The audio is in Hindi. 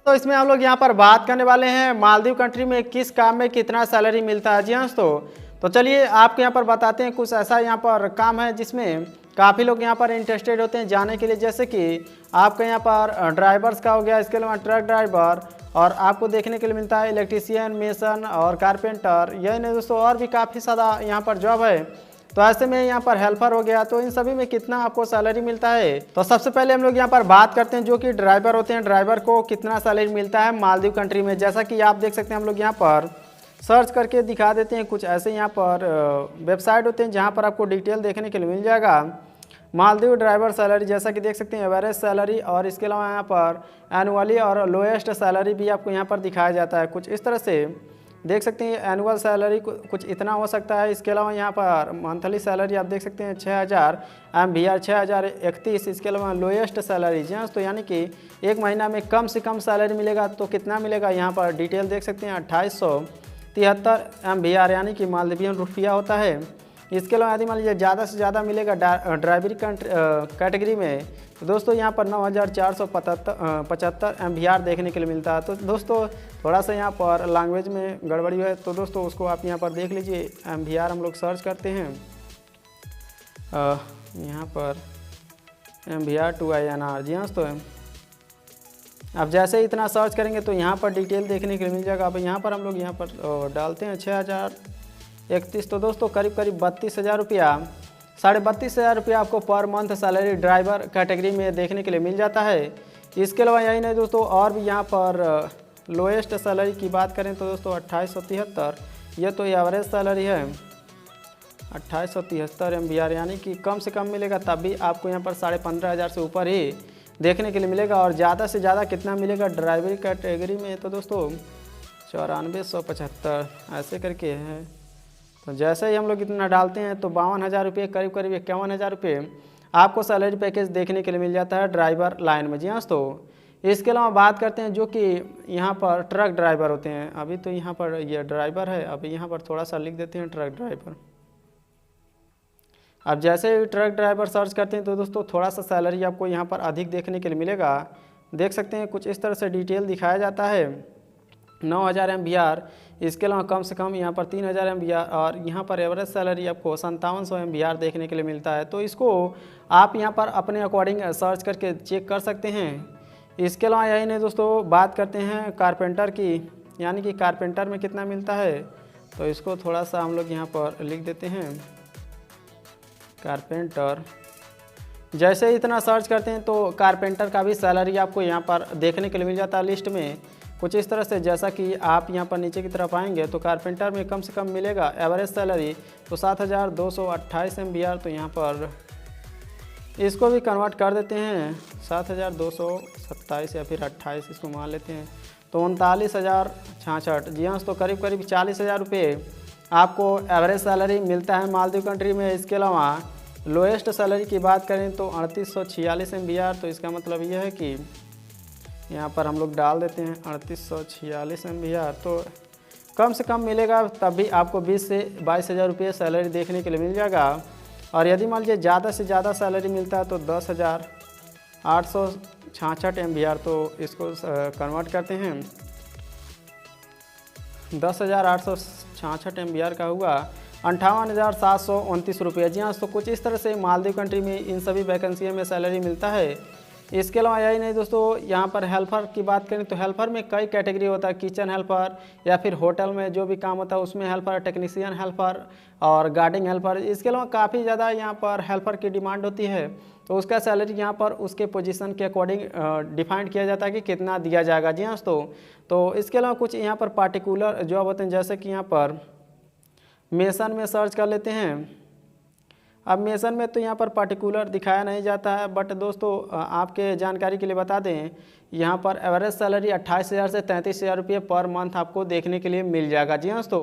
तो इसमें हम लोग यहाँ पर बात करने वाले हैं मालदीव कंट्री में किस काम में कितना सैलरी मिलता है। जी हाँ तो चलिए आपको यहाँ पर बताते हैं कुछ ऐसा यहाँ पर काम है जिसमें काफ़ी लोग यहाँ पर इंटरेस्टेड होते हैं जाने के लिए। जैसे कि आपका यहाँ पर ड्राइवर्स का हो गया, इसके अलावा ट्रक ड्राइवर, और आपको देखने के लिए मिलता है इलेक्ट्रीशियन, मेसन और कारपेंटर। यही नहीं दोस्तों, और भी काफ़ी ज़्यादा यहाँ पर जॉब है। तो ऐसे में यहाँ पर हेल्पर हो गया, तो इन सभी में कितना आपको सैलरी मिलता है। तो सबसे पहले हम लोग यहाँ पर बात करते हैं जो कि ड्राइवर होते हैं, ड्राइवर को कितना सैलरी मिलता है मालदीव कंट्री में। जैसा कि आप देख सकते हैं, हम लोग यहाँ पर सर्च करके दिखा देते हैं। कुछ ऐसे यहाँ पर वेबसाइट होते हैं जहाँ पर आपको डिटेल देखने के लिए मिल जाएगा मालदीव ड्राइवर सैलरी। जैसा कि देख सकते हैं एवरेज सैलरी, और इसके अलावा यहाँ पर एनुअली और लोएस्ट सैलरी भी आपको यहाँ पर दिखाया जाता है। कुछ इस तरह से देख सकते हैं एनुअल सैलरी कुछ इतना हो सकता है। इसके अलावा यहाँ पर मंथली सैलरी आप देख सकते हैं 6000 MVR 6031। इसके अलावा लोएस्ट सैलरी, जी हाँ तो यानी कि एक महीना में कम से कम सैलरी मिलेगा तो कितना मिलेगा, यहाँ पर डिटेल देख सकते हैं 2873 MVR यानी कि मालदीवियन रुपया होता है। इसके अलावा यदि मान लीजिए ज़्यादा से ज़्यादा मिलेगा ड्राइवरी कैटेगरी में, तो दोस्तों यहाँ पर 9475 MVR देखने के लिए मिलता है। तो दोस्तों थोड़ा सा यहाँ पर लैंग्वेज में गड़बड़ी है, तो दोस्तों उसको आप यहाँ पर देख लीजिए। MVR हम लोग सर्च करते हैं, यहाँ पर MVR to INR, जी हाँ तो अब जैसे ही इतना सर्च करेंगे तो यहाँ पर डिटेल देखने के लिए मिल जाएगा। अब यहाँ पर हम लोग यहाँ पर डालते हैं 6031। तो दोस्तों करीब 32,000 रुपया, 32,500 रुपया आपको per month salary driver category में देखने के लिए मिल जाता है। इसके अलावा यही नहीं दोस्तों, और भी यहाँ पर लोएस्ट सैलरी की बात करें तो दोस्तों 2873, ये तो एवरेज सैलरी है 2873 MVR, यानी कि कम से कम मिलेगा तब भी आपको यहाँ पर 15,500 से ऊपर ही देखने के लिए मिलेगा। और ज़्यादा से ज़्यादा कितना मिलेगा ड्राइवरी कैटेगरी में, तो दोस्तों 9475 ऐसे करके है। तो जैसे ही हम लोग इतना डालते हैं तो 52,000 रुपये, करीब 51,000 रुपये आपको सैलरी पैकेज देखने के लिए मिल जाता है ड्राइवर लाइन में। जी हाँ तो इसके अलावा बात करते हैं जो कि यहाँ पर ट्रक ड्राइवर होते हैं। अभी तो यहाँ पर ये ड्राइवर है, अभी यहाँ पर थोड़ा सा लिख देते हैं ट्रक ड्राइवर। अब जैसे ही ट्रक ड्राइवर सर्च करते हैं तो दोस्तों थोड़ा सा सैलरी आपको यहाँ पर अधिक देखने के लिए मिलेगा। देख सकते हैं कुछ इस तरह से डिटेल दिखाया जाता है 9,000 MVR। इसके अलावा कम से कम यहाँ पर 3,000 MVR, और यहाँ पर एवरेज सैलरी आपको 5700 MVR देखने के लिए मिलता है। तो इसको आप यहाँ पर अपने अकॉर्डिंग सर्च करके चेक कर सकते हैं। इसके अलावा यही नहीं दोस्तों, बात करते हैं कारपेंटर की, यानी कि कारपेंटर में कितना मिलता है। तो इसको थोड़ा सा हम लोग यहाँ पर लिख देते हैं कारपेंटर। जैसे ही इतना सर्च करते हैं तो कारपेंटर का भी सैलरी आपको यहाँ पर देखने के लिए मिल जाता है लिस्ट में कुछ इस तरह से। जैसा कि आप यहाँ पर नीचे की तरफ आएंगे तो कारपेंटर में कम से कम मिलेगा एवरेज सैलरी तो 7,228 MVR। तो यहाँ पर इसको भी कन्वर्ट कर देते हैं 7,227 या फिर 28 इसको मान लेते हैं, तो 39,066। जी हाँ तो करीब 40,000 रुपये आपको एवरेज सैलरी मिलता है मालदीव कंट्री में। इसके अलावा लोएस्ट सैलरी की बात करें तो 3846 MVR। तो इसका मतलब यह है कि यहाँ पर हम लोग डाल देते हैं 3846 MVR। तो कम से कम मिलेगा तब भी आपको 20 से 22,000 रुपये सैलरी देखने के लिए मिल जाएगा। और यदि मान लीजिए ज़्यादा से ज़्यादा सैलरी मिलता है तो 10,866 MVR। तो इसको कन्वर्ट करते हैं 10,866 MVR का हुआ 58,729 रुपये। जी हाँ तो कुछ इस तरह से मालदीव कंट्री में इन सभी वैकेंसियों में सैलरी मिलता है। इसके अलावा यही नहीं दोस्तों, यहाँ पर हेल्पर की बात करें तो हेल्पर में कई कैटेगरी होता है। किचन हेल्पर या फिर होटल में जो भी काम होता है उसमें हेल्पर, टेक्नीशियन हेल्पर और गार्डिंग हेल्पर। इसके अलावा काफ़ी ज़्यादा यहाँ पर हेल्पर की डिमांड होती है, तो उसका सैलरी यहाँ पर उसके पोजीशन के अकॉर्डिंग डिफाइंड किया जाता है कि कितना दिया जाएगा। जी हाँ तो इसके अलावा कुछ यहाँ पर पार्टिकुलर जॉब होते हैं, जैसे कि यहाँ पर मेसन में सर्च कर लेते हैं। अब मेसन में तो यहाँ पर पार्टिकुलर दिखाया नहीं जाता है, बट दोस्तों आपके जानकारी के लिए बता दें यहाँ पर एवरेज सैलरी 28,000 से 33,000 रुपये पर मंथ आपको देखने के लिए मिल जाएगा। जी हाँ दोस्तों।